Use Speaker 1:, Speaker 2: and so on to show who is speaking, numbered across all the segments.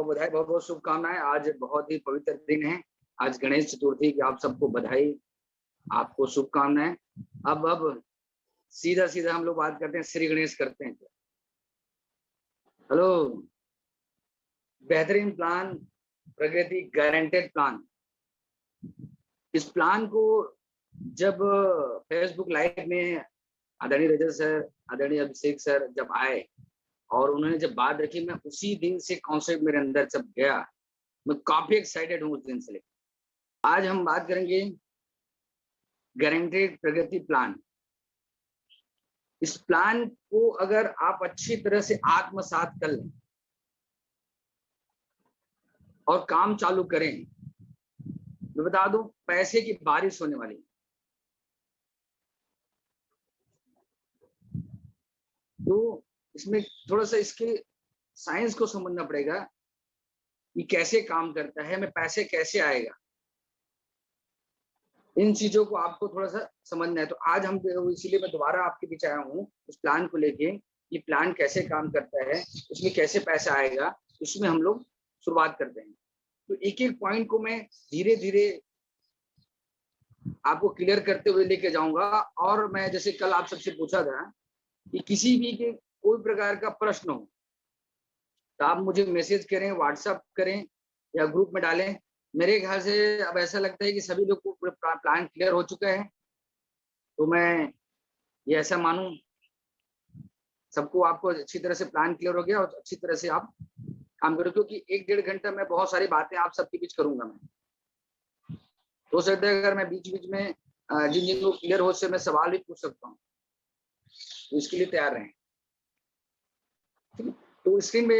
Speaker 1: बहुत बधाई, बहुत बहुत शुभकामनाएं। आज बहुत ही पवित्र दिन है, आज गणेश चतुर्थी की आप सबको बधाई, आपको शुभकामनाएं। अब सीधा सीधा हम लोग बात करते हैं, श्री गणेश करते हैं। हेलो, बेहतरीन प्लान, प्रगति गारंटेड प्लान। इस प्लान को जब फेसबुक लाइव में आदरणीय रजत सर, आदरणीय अभिषेक सर जब आए और उन्होंने जब बात रखी, मैं उसी दिन से कॉन्सेप्ट मेरे अंदर जब गया, मैं काफी एक्साइटेड हूँ उस दिन से लेकर। आज हम बात करेंगे गारंटेड प्रगति प्लान। इस प्लान को अगर आप अच्छी तरह से आत्मसात कर लें और काम चालू करें, मैं बता दूं पैसे की बारिश होने वाली है। तो इसमें थोड़ा सा इसके साइंस को समझना पड़ेगा कि कैसे काम करता है, में पैसे कैसे आएगा, इन चीजों को आपको थोड़ा सा समझना है। तो आज हम इसीलिए मैं दोबारा आपके बीच आया हूँ उस प्लान को लेके, ये प्लान कैसे काम करता है, उसमें कैसे पैसा आएगा, उसमें हम लोग शुरुआत करते हैं। तो एक एक पॉइंट को मैं धीरे धीरे आपको क्लियर करते हुए लेके जाऊंगा। और मैं जैसे कल आप सबसे पूछा था कि किसी भी के कोई प्रकार का प्रश्न हो तो आप मुझे मैसेज करें, व्हाट्सएप करें या ग्रुप में डालें। मेरे ख्याल से अब ऐसा लगता है कि सभी लोग को प्लान क्लियर हो चुका है, तो मैं ये ऐसा मानूं सबको, आपको अच्छी तरह से प्लान क्लियर हो गया और अच्छी तरह से आप काम करो। क्योंकि 1-1.5 घंटा में बहुत सारी बातें आप सबके बीच करूंगा। मैं हो सकता है अगर मैं बीच बीच में जिन जिन को क्लियर हो से मैं सवाल भी पूछ सकता हूँ, तो इसके लिए तैयार रहें। तो स्क्रीन पे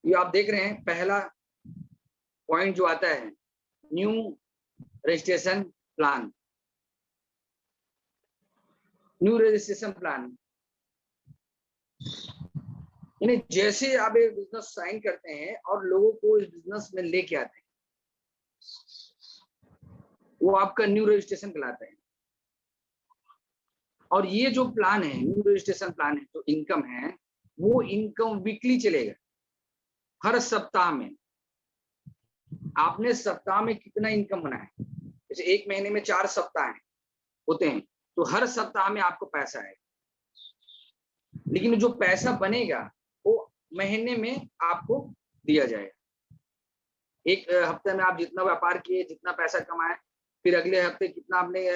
Speaker 1: ये आप देख रहे हैं, पहला पॉइंट जो आता है new registration plan. New registration plan यानी जैसे आप एक बिजनेस साइन करते हैं और लोगों को इस बिजनेस में लेके आते हैं, वो आपका न्यू रजिस्ट्रेशन कहलाता है। और ये जो प्लान है, न्यू रजिस्ट्रेशन प्लान है, जो इनकम है, वो इनकम वीकली चलेगा। हर सप्ताह में आपने सप्ताह में कितना इनकम होना है, जैसे एक महीने में 4 सप्ताह होते हैं, तो हर सप्ताह में आपको पैसा है। लेकिन जो पैसा बनेगा वो महीने में आपको दिया जाएगा। एक हफ्ते में आप जितना व्यापार किए, जितना पैसा कमाए, फिर अगले हफ्ते कितना आपने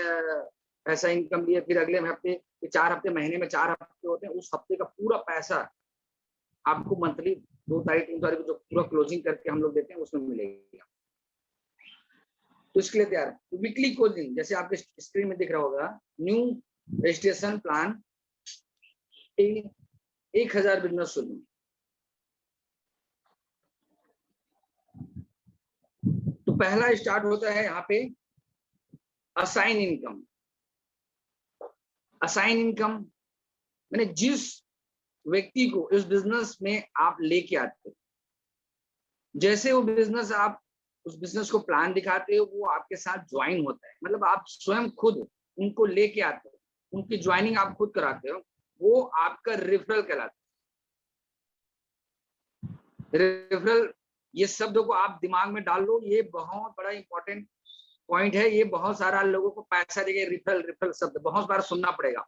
Speaker 1: पैसा इनकम लिए, फिर अगले हफ्ते, 4 हफ्ते, महीने में 4 हफ्ते होते हैं, उस हफ्ते का पूरा पैसा आपको मंथली 2 तारीख 3 तारीख को जो पूरा क्लोजिंग करके हम लोग देते हैं उसमें मिलेगा। तो इसके लिए तैयार है। वीकली क्लोजिंग जैसे आपके स्क्रीन में दिख रहा होगा, न्यू रजिस्ट्रेशन प्लान 1000 बिजनेस शुरू। तो पहला स्टार्ट होता है यहाँ पे असाइन इनकम। असाइन इनकम मैंने जिस व्यक्ति को इस बिजनेस में आप लेके आते हो, जैसे वो बिजनेस आप उस बिजनेस को प्लान दिखाते हो, वो आपके साथ ज्वाइन होता है। मतलब आप स्वयं खुद उनको लेके आते हो, उनकी ज्वाइनिंग आप खुद कराते हो, वो आपका रेफरल कहलाता है। रेफरल, ये शब्द को आप दिमाग में डाल लो, ये बहुत बड़ा इंपॉर्टेंट पॉइंट है। ये बहुत सारा लोगों को पैसा देके रेफरल, रेफरल शब्द बहुत बार सुनना पड़ेगा।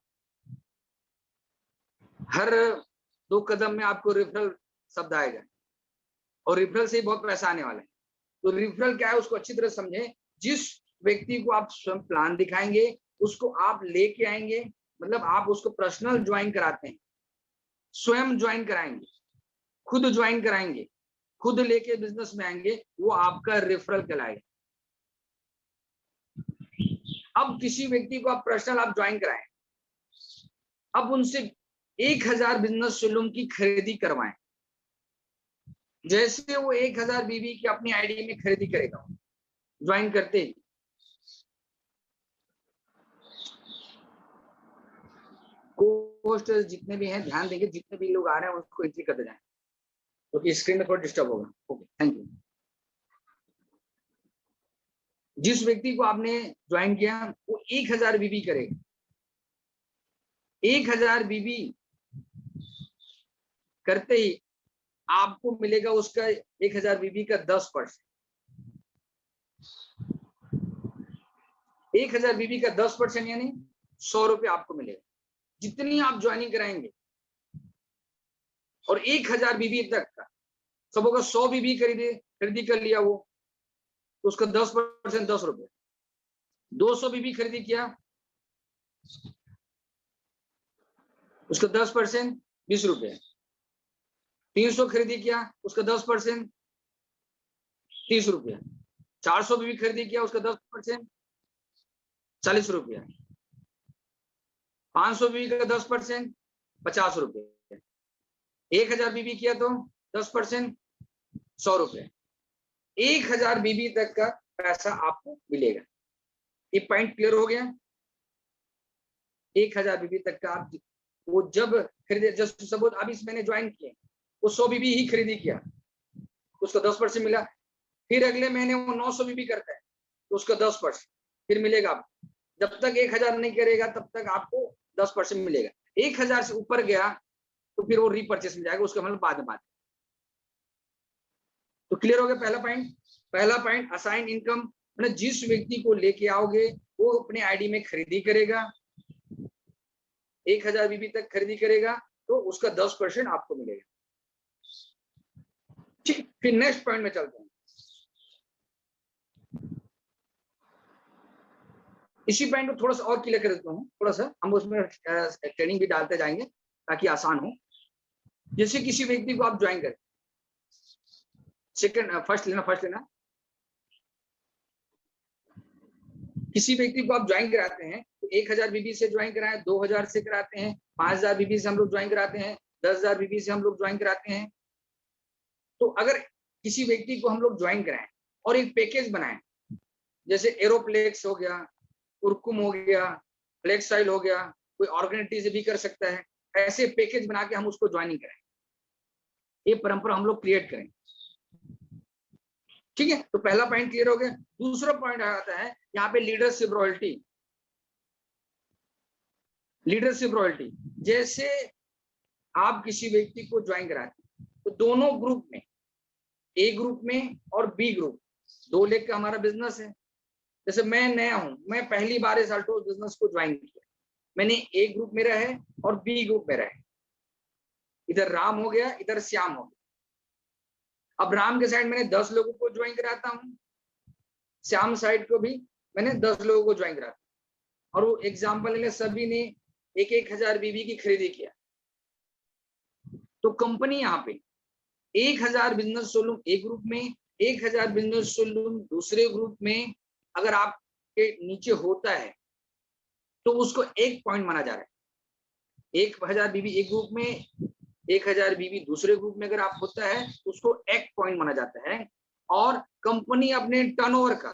Speaker 1: हर 2 कदम में आपको रेफरल शब्द आएगा और रेफरल से ही बहुत पैसा आने वाला है। तो रेफरल क्या है उसको अच्छी तरह समझें। जिस व्यक्ति को आप स्वयं प्लान दिखाएंगे, उसको आप लेके आएंगे, मतलब आप उसको पर्सनल ज्वाइन कराते हैं, स्वयं ज्वाइन कराएंगे, खुद ज्वाइन कराएंगे, खुद लेके बिजनेस में आएंगे, वो आपका रेफरल कहलाएगा। अब किसी व्यक्ति को आप पर्सनल आप ज्वाइन कराएं, अब उनसे 1000 बिजनेस शोरूम की खरीदी करवाएं। जैसे वो 1000 बीबी की अपनी आईडी में खरीदी करेगा ज्वाइन करते ही, कोस्ट जितने भी हैं ध्यान देंगे, जितने भी लोग आ रहे हैं उसको एंट्री करते जाएं, क्योंकि तो स्क्रीन में थोड़ा डिस्टर्ब होगा। Okay, thank you. जिस व्यक्ति को आपने ज्वाइन किया वो 1000 बीबी करेगा। 1000 बीबी करते ही आपको मिलेगा उसका 1000 बीबी का 10%। 1000 बीबी का 10% यानी 100 रुपये आपको मिलेगा जितनी आप ज्वाइनिंग कराएंगे। और 1000 बीबी तक का सब होगा, 100 बीबी खरीदी कर लिया वो, तो उसका 10% 10 रुपये। 200 बीबी खरीदी किया, उसका 10% 20 रुपये। 300 खरीदी किया, उसका 10% 30 रुपये। 400 बीबी खरीदी किया, उसका 10% 40 रुपये। 500 बीबी का 10% 50 रुपये। 1000 बीबी किया तो 10% 100 रुपये। 1000 बीबी तक का पैसा आपको मिलेगा। ये पॉइंट क्लियर हो गया? 1000 बीबी तक का आप वो जब खरीदे, जस्ट सपोज अभी मैंने ज्वाइन किए, वो 100 बीबी ही खरीदी किया, उसका 10% मिला। फिर अगले महीने वो 900 बीबी करता है तो उसका 10% फिर मिलेगा आपको। जब तक 1000 नहीं करेगा तब तक आपको 10% मिलेगा। 1000 से ऊपर गया तो फिर वो रीपरचेस मिल जाएगा, उसका मतलब बाद में बात। तो क्लियर हो गया पहला पॉइंट? पहला पॉइंट असाइन इनकम, मतलब जिस व्यक्ति को लेके आओगे वो अपने आईडी में खरीदी करेगा, 1000 बीबी तक खरीदी करेगा तो उसका 10% आपको मिलेगा। ठीक, फिर नेक्स्ट पॉइंट में चलते हैं। इसी पॉइंट को थोड़ा सा और क्लियर कर देता हूँ, थोड़ा सा हम उसमें ट्रेनिंग भी डालते जाएंगे ताकि आसान हो। जैसे किसी व्यक्ति को आप ज्वाइन करें, फर्स्ट लेना। किसी व्यक्ति को आप ज्वाइन कराते हैं तो 1000 बीबी से ज्वाइन कराएं, 2000 से कराते हैं, 5000 बीबी से हम लोग ज्वाइन कराते हैं, 10000 बीबी से हम लोग ज्वाइन कराते हैं। तो अगर किसी व्यक्ति को हम लोग ज्वाइन कराएं और एक पैकेज बनाएं, जैसे एरोप्लेक्स हो गया, कुरकुम हो गया, फ्लेक्साइल हो गया, कोई ऑर्गेनिटी से भी कर सकता है, ऐसे पैकेज बना के हम उसको ज्वाइनिंग कराएं, ये परंपरा हम लोग क्रिएट करें। ठीक है, तो पहला पॉइंट क्लियर हो गया। दूसरा पॉइंट आता है यहाँ पे लीडरशिप रॉयल्टी। लीडरशिप रॉयल्टी, जैसे आप किसी व्यक्ति को ज्वाइन कराते हैं तो दोनों ग्रुप में, ए ग्रुप में और बी ग्रुप, 2 लेग का हमारा बिजनेस है। जैसे मैं नया हूं, मैं पहली बार इस अल्टोस बिजनेस को ज्वाइन किया, मैंने ए ग्रुप में रहा है और बी ग्रुप में रहा है। इधर राम हो गया, इधर श्याम हो गया। अब राम के साइड मैंने 10 लोगों को ज्वाइन कराता हूँ, श्याम साइड को भी मैंने 10 लोगों को ज्वाइन कराता हूँ। और वो एग्जाम्पल ले, सभी ने 1000 बीबी की खरीदी किया, तो कंपनी यहाँ पे 1000 बिजनेस सोलूम एक ग्रुप में, 1000 बिजनेस सोलूम दूसरे ग्रुप में अगर आपके नीचे होता है तो उसको 1 पॉइंट माना जा रहा है। 1000 बीबी एक ग्रुप में, 1000 बीबी दूसरे ग्रुप में अगर आप होता है तो उसको 1 पॉइंट माना जाता है। और कंपनी अपने टर्नओवर का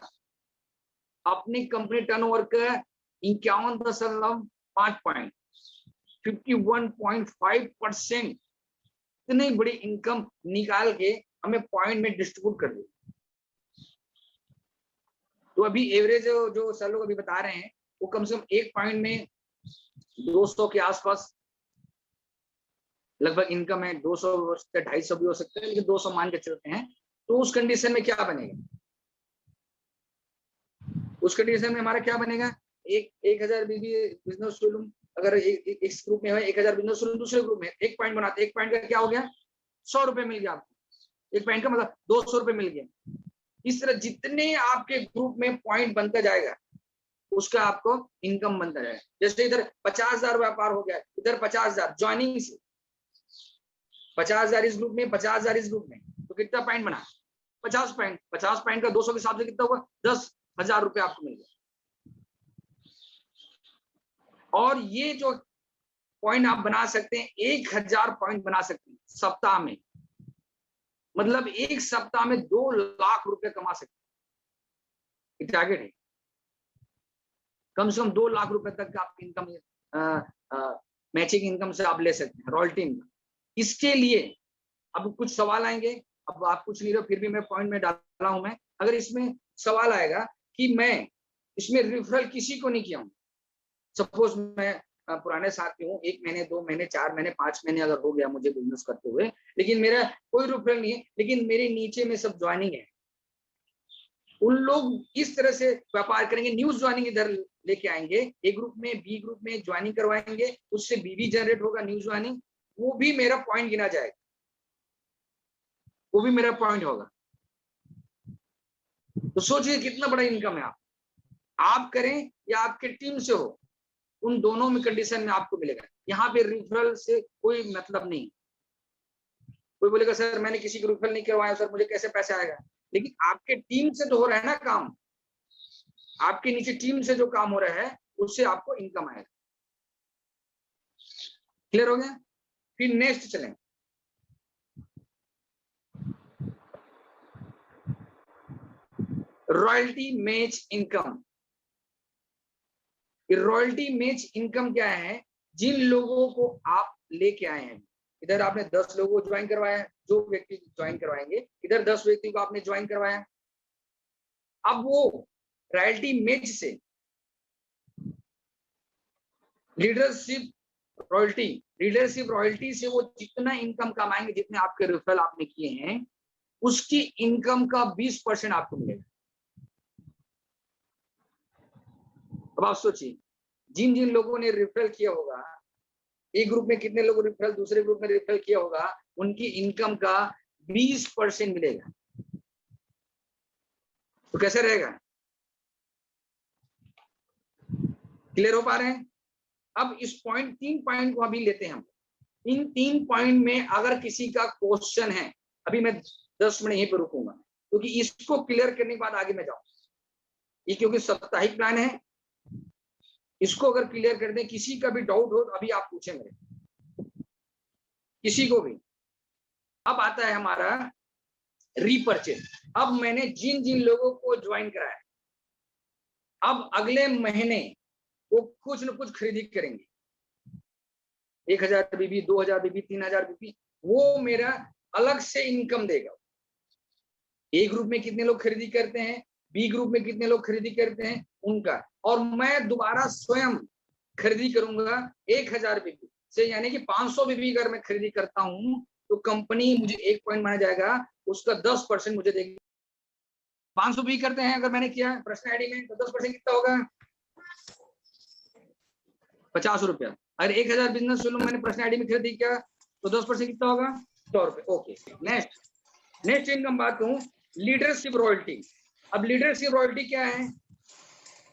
Speaker 1: 51.5 पॉइंट, 51.5% इतनी बड़ी इनकम निकाल के हमें पॉइंट में डिस्ट्रीब्यूट कर दी। तो अभी एवरेज जो सर लोग अभी बता रहे हैं वो कम से कम 1 पॉइंट में 200 के आसपास लगभग इनकम है। 200 से 250 भी हो सकता है, लेकिन 200 मान के चलते हैं। तो उस कंडीशन में क्या बनेगा? उस कंडीशन में हमारा क्या बनेगा? 1000 बीबी बिजनेस सोलूम अगर एक ग्रुप में है, 1000 बिजनेस सोलूम दूसरे ग्रुप में 1 पॉइंट बनाते, 1 पॉइंट का क्या हो गया? 100 रुपए मिल गया आपको। 1 पॉइंट का मतलब 200 रुपए मिल गया। इस तरह जितने आपके ग्रुप में पॉइंट बनता जाएगा उसका आपको इनकम बनता जाएगा। जैसे इधर 50,000 व्यापार हो गया, इधर 50,000 ज्वाइनिंग से, 50,000 इस ग्रुप में, 50,000 इस ग्रुप में, तो कितना पॉइंट बना? 50 पॉइंट। 50 पॉइंट का 200 के हिसाब से कितना होगा? 10,000 रुपए आपको मिल गया। और ये जो पॉइंट आप बना सकते हैं, 1000 पॉइंट बना सकते हैं सप्ताह में, मतलब एक सप्ताह में 2 लाख रुपए कमा सकते हैं। टारगेट है कम से कम 2 लाख रुपए तक का आप इनकम मैचिंग इनकम से आप ले सकते हैं, रॉयल्टी इनकम। इसके लिए अब कुछ सवाल आएंगे, अब आप कुछ नहीं रहे, फिर भी मैं पॉइंट में डाला हूं। मैं अगर इसमें सवाल आएगा कि मैं इसमें रिफरल किसी को नहीं किया हूं, सपोज मैं पुराने साथी हूँ, 1 महीने 2 महीने 4 महीने 5 महीने अगर हो गया मुझे बिजनेस करते हुए, लेकिन मेरा कोई रेफरल नहीं है, लेकिन मेरे नीचे में सब ज्वाइनिंग है। उन लोग इस तरह से व्यापार करेंगे, न्यूज ज्वाइनिंग इधर लेके आएंगे, ए ग्रुप में बी ग्रुप में ज्वाइनिंग करवाएंगे, उससे बीवी जनरेट होगा न्यूज ज्वाइनिंग, वो भी मेरा पॉइंट गिना जाएगा, वो भी मेरा पॉइंट होगा। तो सोचिए कितना बड़ा इनकम है। आप करें या आपके टीम से हो, उन दोनों में कंडीशन में आपको मिलेगा। यहाँ पे रिफरल से कोई मतलब नहीं। कोई बोलेगा सर मैंने किसी को रिफरल नहीं करवाया सर, मुझे कैसे पैसे आएगा? लेकिन आपके टीम से तो हो रहा है ना काम, आपके नीचे टीम से जो काम हो रहा है उससे आपको इनकम आएगा। क्लियर हो गया? फिर नेक्स्ट चलें। Royalty match income. Royalty match income क्या है? जिन लोगों को आप लेके आए हैं, इधर आपने 10 लोगों को ज्वाइन करवाया, जो व्यक्ति ज्वाइन करवाएंगे, इधर 10 व्यक्ति को आपने ज्वाइन करवाया। अब वो रॉयल्टी मैच से लीडरशिप रॉयल्टी से वो जितना इनकम कमाएंगे, जितने आपके रेफरल आपने किए हैं, उसकी इनकम का 20% आपको मिलेगा। अब आप सोचिए, जिन जिन लोगों ने रेफरल किया होगा, एक ग्रुप में कितने लोगों ने रेफरल, दूसरे ग्रुप में रेफरल किया होगा, उनकी इनकम का 20% मिलेगा। तो कैसे रहेगा? क्लियर हो पा रहे हैं? अब इस पॉइंट 3 पॉइंट को अभी लेते हैं हम। इन 3 पॉइंट में अगर किसी का क्वेश्चन है, अभी मैं 10 मिनट यहीं पर रुकूंगा, क्योंकि इसको क्लियर करने के बाद आगे मैं जाऊंगा। ये क्योंकि साप्ताहिक प्लान है, इसको अगर क्लियर कर दें, किसी का भी डाउट हो तो अभी आप पूछें मेरे, किसी को भी। अब आता है हमारा रीपरचेज। अब मैंने जिन जिन लोगों को ज्वाइन कराया, अब अगले महीने वो कुछ न कुछ खरीदी करेंगे। 1000 बीबी, 2000 बीबी, 3000 बीबी, वो मेरा अलग से इनकम देगा। ए ग्रुप में कितने लोग खरीदी करते हैं, बी ग्रुप में कितने लोग खरीदी करते हैं, उनका। और मैं दोबारा स्वयं खरीदी करूंगा 1000 बीबी से, यानी कि 500 बीबी अगर मैं खरीदी करता हूं तो कंपनी मुझे 1 पॉइंट माना जाएगा, उसका 10% मुझे देगी। 500 बीबी करते हैं अगर मैंने किया प्रश्न आईडी में, तो 10% कितना होगा? 50 रुपया। अगर 1000 बिजनेस शुरू मैंने प्रश्न आईडी में खरीदी किया तो 10% कितना होगा? 100 रुपये। ओके, नेक्स्ट इनकम बात कहूं, लीडरशिप रॉयल्टी। अब लीडरशिप रॉयल्टी क्या है?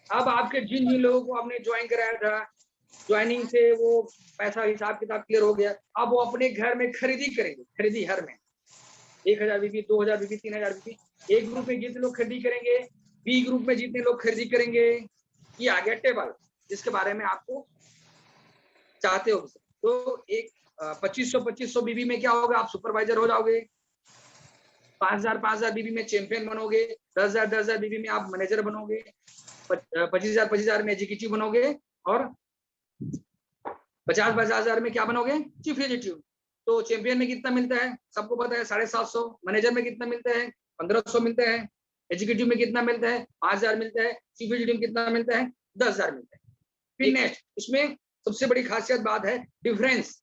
Speaker 1: अब आपके जिन जिन लोगों को आपने ज्वाइन कराया था, ज्वाइनिंग से वो पैसा हिसाब किताब क्लियर हो गया, अब वो अपने घर में खरीदी करेंगे। खरीदी हर में 1000 बीबी, 2000 बीबी, 3000 बीबी। एक ग्रुप में जितने लोग खरीदी करेंगे, बी ग्रुप में जितने लोग खरीदी करेंगे, ये आ गया टेबल जिसके बारे में आपको चाहते हो। तो एक 2500 बीबी में क्या होगा? आप सुपरवाइजर हो जाओगे। 5000 बीबी में चैंपियन बनोगे। 10,000 बीबी में आप मैनेजर बनोगे। 25,000 में एग्जीक्यूटिव बनोगे। और 50,000 में क्या बनोगे? Chief executive. तो चैंपियन में कितना मिलता है सबको पता है, 750। मैनेजर में कितना मिलता है? 1500 मिलता है। एग्जीक्यूटिव में कितना मिलता है? 5000 मिलता है। चीफ एग्जीक्यूटिव में कितना मिलता है? 10,000 मिलता है। फिर नेक्स्ट, इसमें सबसे बड़ी खासियत बात है डिफरेंस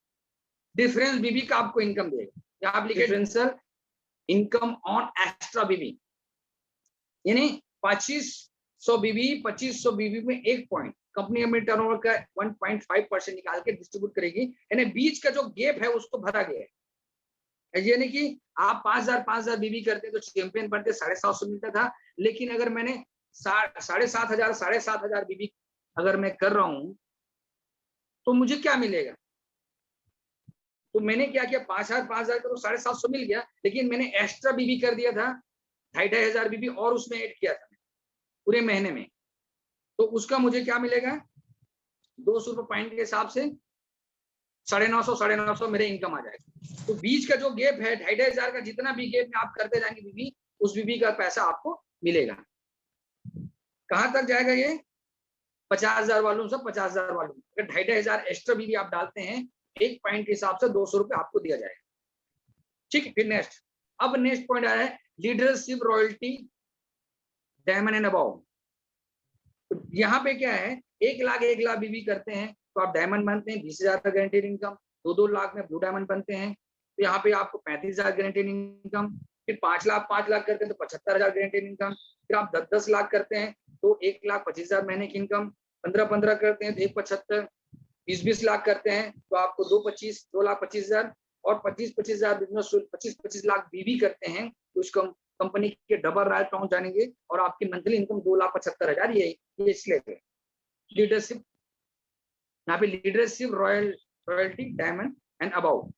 Speaker 1: बीबी का आपको इनकम देगा। यहाँ आप लिखे डिफरेंशियल इनकम ऑन एक्स्ट्रा बीबी, यानी 2500 बीबी में 1 पॉइंट कंपनी अपने टर्नओवर का 1.5% निकाल के डिस्ट्रीब्यूट करेगी, यानी बीच का जो गैप है उसको भरा गया है। यानी कि आप 5000 बीबी करते तो चैंपियन बनते 750 मिलता था, लेकिन अगर मैंने 7,500 बीबी अगर मैं कर रहा हूं तो मुझे क्या मिलेगा? तो मैंने क्या किया, 5,000 का तो 750 मिल गया, लेकिन मैंने एक्स्ट्रा बीबी कर दिया था 2,500 बीबी और उसमें ऐड किया था पूरे महीने में, तो उसका मुझे क्या मिलेगा? 200 रुपये पॉइंट के हिसाब से 950 मेरे इनकम आ जाएगा। तो बीच का जो गैप है 2,500 का, जितना भी गैप में आप करते जाएंगे बीबी, उस बीबी का पैसा आपको मिलेगा। कहां तक जाएगा ये? 50,000 वालों से 50,000 वालों। अगर 2,500 एक्स्ट्रा बीबी आप डालते हैं, 1 पॉइंट के हिसाब से 200 रुपये आपको दिया जाएगा। ठीक है, फिर नेक्स्ट, अब नेक्स्ट पॉइंट आया है leadership royalty diamond and above. यहाँ पे क्या है, 1 लाख बीबी करते हैं तो आप डायमंड बनते हैं 20,000 का गारंटेड इनकम। 2-2 लाख में ब्लू डायमंड बनते हैं तो यहाँ पे आपको 35,000 गारंटेड इनकम। फिर 5 लाख करते हैं तो 75,000 गारंटेड इनकम। फिर आप 10-10 लाख करते हैं तो 1,25,000 महीने की इनकम। 15-15 करते हैं तो 1,75। 20-20 लाख करते हैं तो आपको 2,25,000 और 25,000 बिजनेस 25 लाख बीवी करते हैं तो उस कंपनी के डबल राइट अकाउंट जानेंगे और आपकी मंथली इनकम 2,75,000 ये इसलिए लीडरशिप, यहाँ पे leadership royalty diamond and about.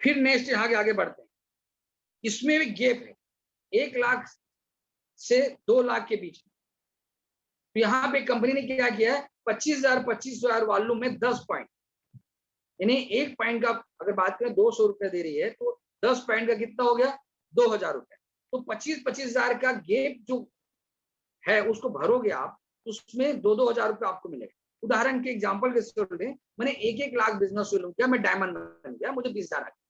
Speaker 1: फिर नेक्स्ट यहाँ के आगे बढ़ते हैं, इसमें भी गैप है 1 लाख से 2 लाख के बीच में। तो यहाँ पे कंपनी ने क्या किया है 25,000 वॉल्यूम में 10 पॉइंट, यानी 1 पॉइंट का अगर बात करें 200 रुपए दे रही है तो 10 पॉइंट का कितना हो गया 2,000 रुपए। तो 25,000 का गैप जो है उसको भरोगे आप, उसमें 2,000 रुपए आपको मिलेगा। उदाहरण के एग्जांपल के तौर पे मैंने 1-1 लाख बिजनेस शुरू किया, मैं डायमंड बन गया, मुझे 20,000 आ गया।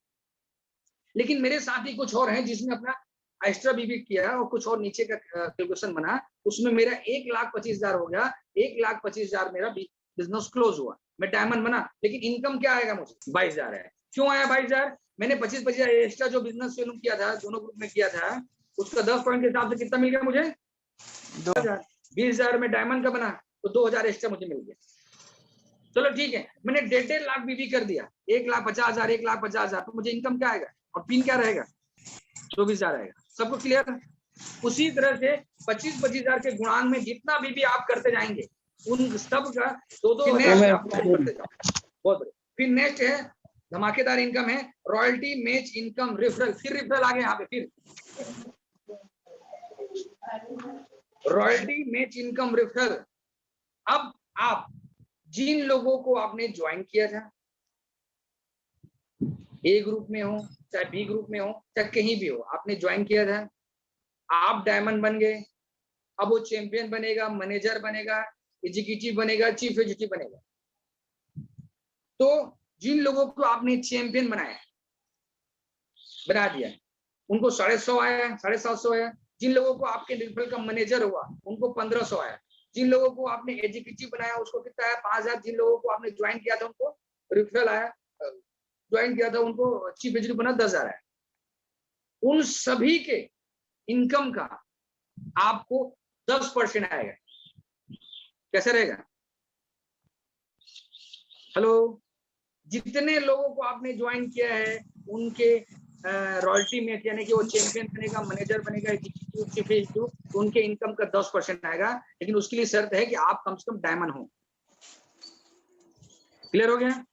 Speaker 1: लेकिन मेरे साथी कुछ और हैं जिसने अपना एक्स्ट्रा बीबी किया और कुछ और नीचे का कैलकुलेशन बना, उसमें मेरा 1,25,000 हो गया। 1,25,000 मेरा बिजनेस क्लोज हुआ, मैं डायमंड बना, लेकिन इनकम क्या आएगा मुझे 22,000 है। क्यों आया 22,000? मैंने 25,000 एक्स्ट्रा जो बिजनेस शुरू किया था, दोनों ग्रुप में किया था, उसका 10 पॉइंट के हिसाब से कितना मिल गया मुझे 2,000। 20,000 में डायमंड का बना तो 2,000 एक्स्ट्रा मुझे मिल गया। चलो ठीक है, मैंने 1.5 लाख बीबी कर दिया, 1,50,000 1,50,000, तो मुझे इनकम क्या आएगा और पिन क्या रहेगा 24,000 आएगा। सबको क्लियर है? उसी तरह से 25,000 के गुणांक में जितना भी आप करते जाएंगे उन सब का 2,000 आप करते जाओ। बहुत बढ़िया। फिर नेक्स्ट है धमाकेदार इनकम है रॉयल्टी मैच इनकम रेफरल। फिर रेफरल आ गए यहाँ पे, फिर रॉयल्टी मैच इनकम रेफरल। अब आप जिन लोगों को आपने ज्वाइन किया था, ए ग्रुप में हो चाहे बी ग्रुप में हो चाहे कहीं भी हो, आपने ज्वाइन किया था, आप डायमंड बन गए। अब वो चैंपियन बनेगा, मैनेजर बनेगा, एग्जीक्यूटिव बनेगा, चीफ एग्जीक्यूटिव बनेगा। तो जिन लोगों को आपने चैंपियन बना दिया उनको 150 आया, 750 आया। जिन लोगों को आपके रेफरल का मैनेजर हुआ उनको 1,500 आया। जिन लोगों को आपने एग्जीक्यूटिव बनाया उसको कितना आया 5,000। जिन लोगों को आपने ज्वाइन किया था उनको रेफरल आया, ज्वाइन किया था उनको चीफ एग्जीक्यूटिव बना 10,000 आया। उन सभी के इनकम का आपको 10% आएगा। कैसे रहेगा? हेलो, जितने लोगों को आपने ज्वाइन किया है उनके रॉयल्टी में, यानी कि वो चैंपियन बनेगा, मैनेजर बनेगा, एग्जीक्यूटिव, चीफ एग्जीक्यूटिव, तो उनके इनकम का 10% आएगा। लेकिन उसके लिए शर्त है कि आप कम से कम डायमंड हो। क्लियर हो गया?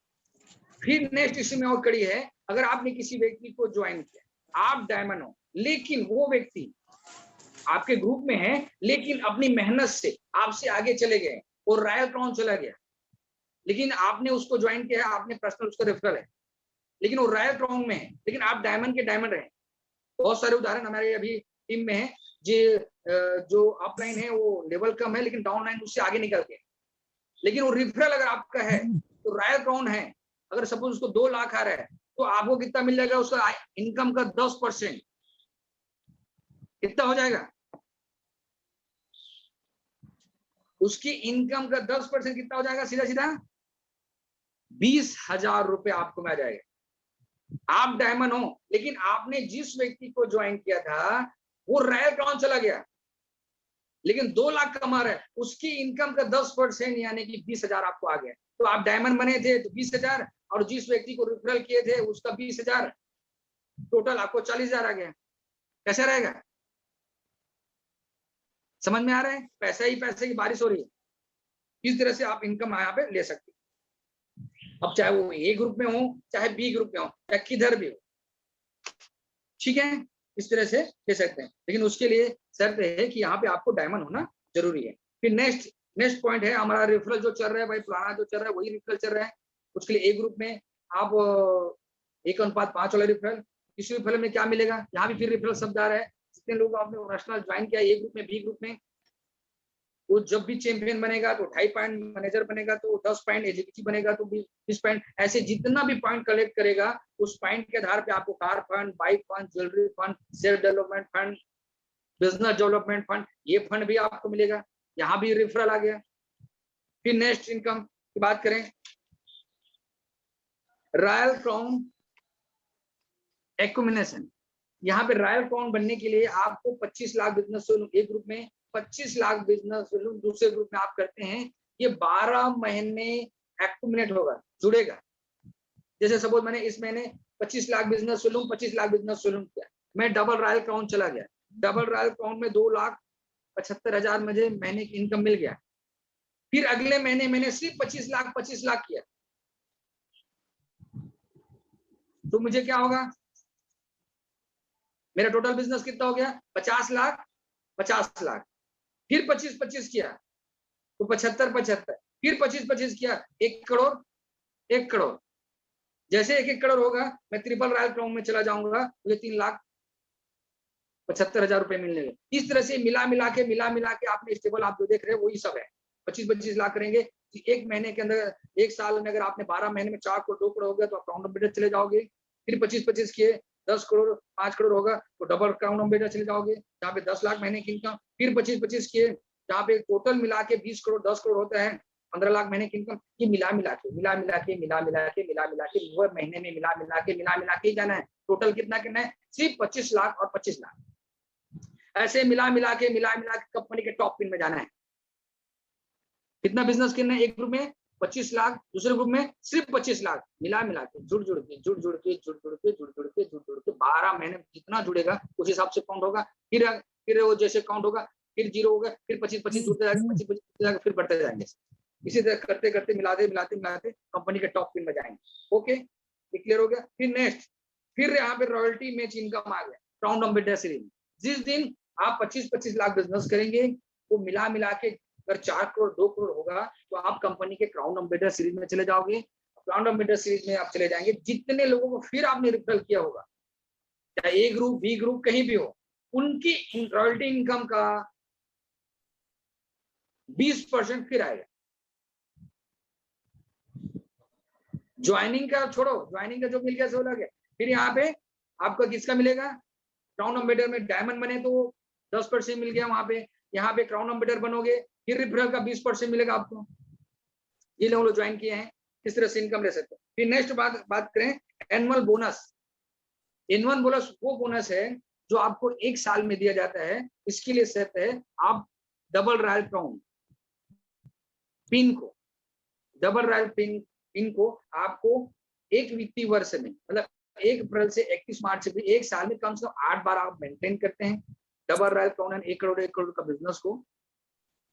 Speaker 1: फिर नेक्स्ट इसमें और कड़ी है, अगर आपने किसी व्यक्ति को ज्वाइन किया, आप डायमंड हो, लेकिन वो व्यक्ति आपके ग्रुप में है लेकिन अपनी मेहनत से आपसे आगे चले गए और रॉयल क्राउन चला गया, लेकिन आपने उसको ज्वाइन किया है, आपने पर्सनल उसका रेफरल है, लेकिन वो रॉयल क्राउन में है, लेकिन आप डायमंड के डायमंड रहे। बहुत सारे उदाहरण हमारे अभी टीम में है, जो अपलाइन है वो लेवल कम है लेकिन डाउनलाइन उससे आगे निकल के, लेकिन वो रेफरल अगर आपका है तो रॉयल क्राउन है, अगर सपोज उसको 2 लाख आ रहा है तो आपको कितना मिल जाएगा उसका इनकम का 10%। कितना हो जाएगा उसकी इनकम का 10% कितना हो जाएगा? सीधा सीधा 20,000 रुपए आपको मिल जाएगा। आप डायमंड हो लेकिन आपने जिस व्यक्ति को ज्वाइन किया था वो रॉयल क्राउन चला गया लेकिन 2 लाख कमा रहा है, उसकी इनकम का 10% यानी कि 20,000 आपको आ गया। तो आप डायमंड बने थे तो 20,000 और जिस व्यक्ति को रेफरल किए थे उसका 20,000, टोटल आपको 40,000 आ गया। कैसा रहेगा? समझ में आ रहा है? पैसा ही पैसे की बारिश हो रही है। इस तरह से आप इनकम यहाँ पे ले सकते हैं। अब चाहे वो ए ग्रुप में हो चाहे बी ग्रुप में हो चाहे किधर भी हो, ठीक है, इस तरह से ले सकते हैं, लेकिन उसके लिए शर्त है कि यहाँ पे आपको डायमंड होना जरूरी है। फिर नेक्स्ट पॉइंट है हमारा रेफरल जो चल रहा है भाई, पुराना जो चल रहा है वही रेफरल चल रहा है। उसके लिए ए ग्रुप में आप 1:5 वाला रेफरल। इस रेफरल में क्या मिलेगा? यहाँ भी फिर रेफरल शब्द आ रहा है। जितने लोग आपने नेशनल ज्वाइन किया ए ग्रुप में बी ग्रुप में, वो जब भी चैंपियन बनेगा तो 2.5 पॉइंट, मैनेजर बनेगा तो 10 पॉइंट, एग्जीक्यूटिव बनेगा तो 20 पॉइंट, ऐसे जितना भी पॉइंट कलेक्ट करेगा उस पॉइंट के आधार पे आपको car fund, bike fund, jewellery fund, self development fund, business development fund, ये फंड भी आपको मिलेगा। यहाँ भी रेफरल आ गया। फिर नेक्स्ट इनकम की बात करें, रॉयल क्राउन एक्यूमुलेशन, यहाँ पे रॉयल क्राउन बनने के लिए आपको 25 लाख बिजनेस सैलून एक ग्रुप में, 25 लाख बिजनेस सैलून दूसरे ग्रुप में आप करते हैं, ये 12 महीने एक्यूमुलेट होगा, जुड़ेगा। जैसे सपोज मैंने इस महीने 25 lakh business salon 25 lakh business salon किया, मैं डबल रॉयल क्राउन चला गया, डबल रॉयल क्राउन में 2,75,000 मुझे महीने की इनकम मिल गया। फिर अगले महीने मैंने सिर्फ 25 लाख किया, तो मुझे क्या होगा, मेरा टोटल बिजनेस कितना हो गया, 50 लाख, फिर 25 किया तो 75, फिर 25 किया 1 करोड़। जैसे 1 करोड़ होगा, मैं ट्रिपल रॉयल क्राउन में चला जाऊंगा, मुझे 3,75,000 रुपए मिलने लगे। इस तरह से मिला मिला के आपने स्टेबल आप जो देख रहे हैं वही सब है। 25 लाख करेंगे, एक महीने के अंदर, एक साल में अगर आपने 12 महीने में 4 करोड़ 2 करोड़ हो गया तो आप क्राउन ऑफ चले जाओगे। फिर 25 किए, 10 करोड़ 5 करोड़ होगा तो डबल क्राउन ऑफ चले जाओगे, जहाँ पे 10 लाख महीने की इनकम। फिर 25 किए, जहाँ पे टोटल मिला के 20 करोड़ 10 करोड़ होता है, 15 लाख महीने की इनकम। ये मिला मिला के महीने में मिला के जाना है। टोटल कितना करना है, सिर्फ 25 लाख और 25 लाख, ऐसे मिला मिला के कंपनी के टॉप पिन में जाना है। कितना बिजनेस करना है, एक ग्रुप में 25 लाख, दूसरे ग्रुप में सिर्फ 25 लाख, मिला के जुड़ के 12 महीने जितना जुड़ेगा उस हिसाब से काउंट होगा। फिर वो जैसे काउंट होगा, फिर 0 होगा, फिर 25 जुड़ते जाएगा, 25 जाएगा, फिर बढ़ते जाएंगे। इसी तरह करते करते मिलाते कंपनी के टॉप पिन में जाएंगे। ओके, क्लियर हो गया। फिर नेक्स्ट, फिर यहाँ पे रॉयल्टी मैच इनकम आ गया क्राउन एम्बेसडर सीरीज। जिस दिन आप 25 लाख बिजनेस करेंगे वो मिला के अगर 4 करोड़ 2 करोड़ होगा तो आप कंपनी के क्राउन एम्बेसडर सीरीज में चले जाओगे। क्राउन एम्बेसडर सीरीज में आप चले जाएंगे, जितने लोगों को फिर आपने रिफरल किया होगा, चाहे ए ग्रुप बी ग्रुप कहीं भी हो, उनकी रॉयल्टी इनकम का 20% फिर आएगा। ज्वाइनिंग का छोड़ो, ज्वाइनिंग का जो मिल गया सो लगे, फिर यहाँ पे आपका किसका मिलेगा, क्राउन एम्बेसडर में डायमंड बने तो 10% मिल गया वहां पे। यहाँ पे क्राउन एम्बेसडर बनोगे फिर रिफरल का 20% मिलेगा आपको। ये लोग ज्वाइन किए हैं, किस तरह से इनकम ले सकते हैं। फिर नेक्स्ट बात करें एनुअल बोनस। एनुअल बोनस वो बोनस है जो आपको एक साल में दिया जाता है। इसके लिए शर्त है आप डबल रॉयल क्राउन पिन को, डबल रॉयल पिन को आपको एक वित्तीय वर्ष में, मतलब 1 अप्रैल से 31 मार्च से एक साल में कम से कम 8 बार आप मेंटेन करते हैं। डबल रॉयल क्राउन 1 करोड़ का बिजनेस को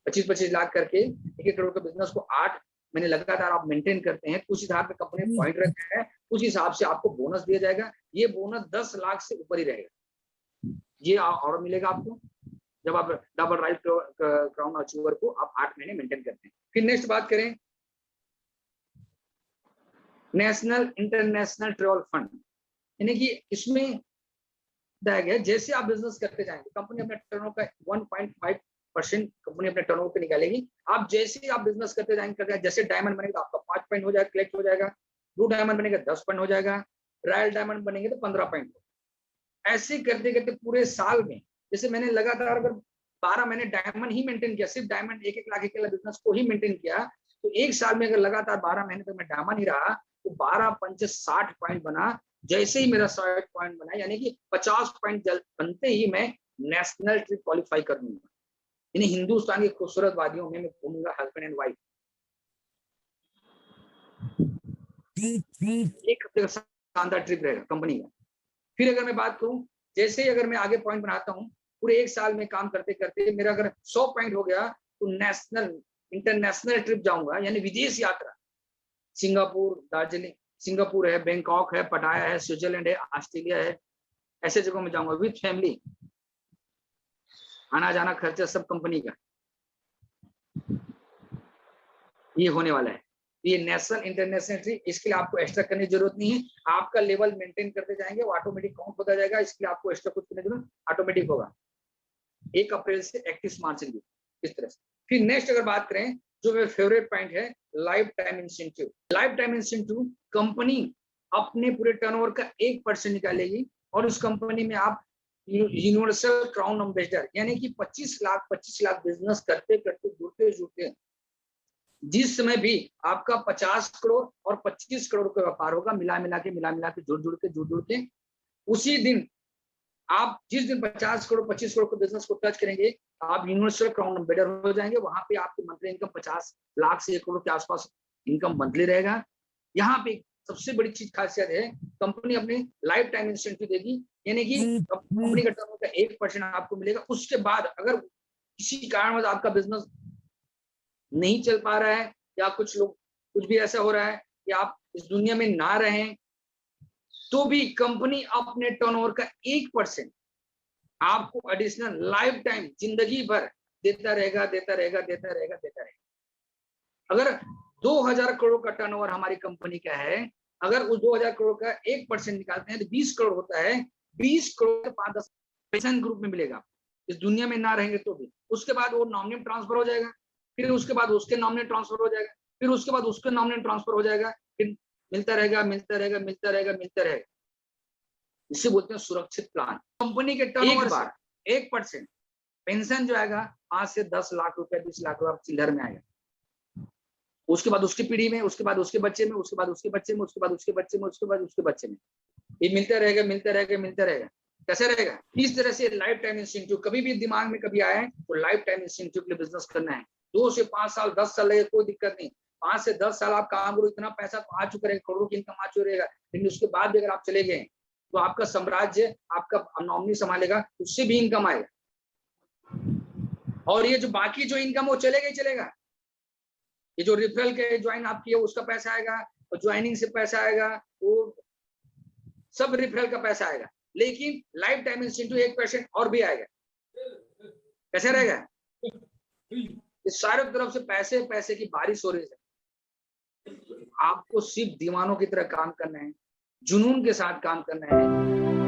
Speaker 1: 25 लाख करके 1 करोड़ का बिजनेस को 8 महीने लगातार आप मेंटेन करते हैं, उस हिसाब से कंपनी ने पॉइंट रखा है, उस हिसाब से आपको बोनस दिया जाएगा। ये बोनस 10 लाख से ऊपर ही रहेगा, ये और मिलेगा आपको जब आप डबल रॉयल क्राउन अचीवर को आप 8 महीने मेंटेन करते हैं। फिर नेक्स्ट बात करें नेशनल इंटरनेशनल ट्रैवल फंड, यानी कि इसमें दिया गया जैसे आप बिजनेस करते जाएंगे कंपनी अपने टर्नओवर का 1.5% कंपनी अपने टर्नओवर पे निकालेगी। आप जैसे आप बिजनेस करते जाएंगे, जैसे डायमंड बनेगा तो आपका 5 पॉइंट हो जाएगा, कलेक्ट हो जाएगा। ब्लू डायमंड बनेगा 10 पॉइंट हो जाएगा, रॉयल डायमंड बनेंगे तो 15 पॉइंट। ऐसे करते करते पूरे साल में, जैसे मैंने लगातार अगर 12 महीने डायमंड ही मेंटेन किया, सिर्फ डायमंड 1 लाख बिजनेस को ही मेंटेन किया, तो एक साल में अगर लगातार 12 महीने तक मैं डायमंड ही रहा तो 12 पंच 60 पॉइंट बना। जैसे ही मेरा 60 पॉइंट बना, यानी कि 50 पॉइंट बनते ही मैं नेशनल ट्रिप क्वालिफाई कर लूंगा, यानी हिंदुस्तान की खूबसूरत वादियों में मैं घूमूंगा हस्बैंड एंड वाइफ। एक हफ्ते का शानदार ट्रिप रहेगा कंपनी का। फिर अगर मैं बात करूं, जैसे ही अगर मैं आगे पॉइंट बनाता हूं, पूरे एक साल में काम करते करते मेरा अगर 100 पॉइंट हो गया तो नेशनल इंटरनेशनल ट्रिप जाऊंगा, यानी विदेश यात्रा। सिंगापुर, दार्जिलिंग, सिंगापुर है, बैंकॉक है, पटाया है, स्विट्जरलैंड है, ऑस्ट्रेलिया है, ऐसे जगहों में जाऊंगा विद फैमिली। आना जाना खर्चा सब कंपनी का, ये होने वाला है। ये नेशनल इंटरनेशनल ट्रिप, इसके लिए आपको एक्स्ट्रा करने की जरूरत नहीं है, आपका लेवल मेंटेन करते जाएंगे, वो ऑटोमेटिक काउंट होता जाएगा। इसके लिए आपको एक्स्ट्रा कुछ करने की जरूरत ऑटोमेटिक होगा 1 अप्रैल से 31 मार्च तक, इस तरह से। फिर नेक्स्ट अगर बात करें, जो मेरा फेवरेट पॉइंट है, life time incentive. Life time incentive company अपने पूरे टर्नओवर का 1% निकालेगी और उस कंपनी में आप यूनिवर्सल क्राउन एम्बेसडर, यानी कि 25 लाख बिजनेस करते करते जुड़ते जिस समय भी आपका 50 करोड़ और 25 करोड़ का व्यापार होगा, मिला मिला के जुड़ के उसी दिन आप जिस दिन 50 करोड़ 25 करोड़ के बिजनेस को टच करेंगे, आप यूनिवर्सल क्राउन एम्बेडर हो जाएंगे। वहां पे आपकी मंथली इनकम 50 लाख से 1 करोड़ के आसपास इनकम मंथली रहेगा। यहाँ पे सबसे बड़ी चीज खासियत है, कंपनी अपनी लाइफ टाइम इंसेंटिव देगी, यानी कि कंपनी का टर्नओवर का 1% आपको मिलेगा। उसके बाद अगर किसी कारणवश आपका बिजनेस नहीं चल पा रहा है या कुछ भी ऐसा हो रहा है कि आप इस दुनिया में ना रहें, तो भी कंपनी अपने टर्नओवर का 1% आपको एडिशनल लाइफ टाइम जिंदगी भर देता रहेगा। अगर 2000 करोड़ का टर्नओवर हमारी कंपनी का है, अगर उस 2000 करोड़ का 1% निकालते हैं तो 20 करोड़ होता है। 20 करोड़ 5-10 पेंशन ग्रुप में मिलेगा, इस दुनिया में ना रहेंगे तो भी। उसके बाद वो नॉमिनी ट्रांसफर हो जाएगा, फिर उसके बाद उसके नॉमिनी ट्रांसफर हो जाएगा, फिर उसके बाद उसके नॉमिनी ट्रांसफर हो जाएगा, फिर मिलता रहेगा। इसे बोलते हैं सुरक्षित प्लान। कंपनी के टर्नओवर बार 1% पेंशन जो आएगा 5 से 10 लाख रुपए, 20 लाख रुपए चिल्लर में आएगा। उसके बाद उसकी पीढ़ी में, उसके बाद उसके बच्चे में, उसके बाद उसके बच्चे में, उसके बाद उसके बच्चे में, उसके बाद उसके बच्चे में, ये मिलता रहेगा। कैसे रहेगा? इस तरह से लाइफ टाइम इंसेंटिव कभी भी दिमाग में कभी आए तो लाइफ टाइम इंसेंटिव के लिए बिजनेस करना है। 2 से 5 साल 10 साल लगे, कोई दिक्कत नहीं। 5 से 10 साल आप काम करो, इतना पैसा तो आ चुका रहेगा, करोड़ों की इनकम आ चुका रहेगा। लेकिन उसके बाद भी अगर आप चले गए तो आपका साम्राज्य, आपका नॉमिनी संभालेगा, उससे भी इनकम आएगा। और ये जो बाकी जो इनकम वो चलेगा ही चलेगा। ये जो रेफरल के ज्वाइन आप किए उसका पैसा आएगा, और ज्वाइनिंग से पैसा आएगा, वो सब रेफरल का पैसा आएगा। लेकिन लाइफ टाइम इंसेंटिव 1% और भी आएगा। कैसे रहेगा? इस सारे तरफ से पैसे की बारिश हो रही है। आपको सिर्फ दीवानों की तरह काम करना है, जुनून के साथ काम करना है।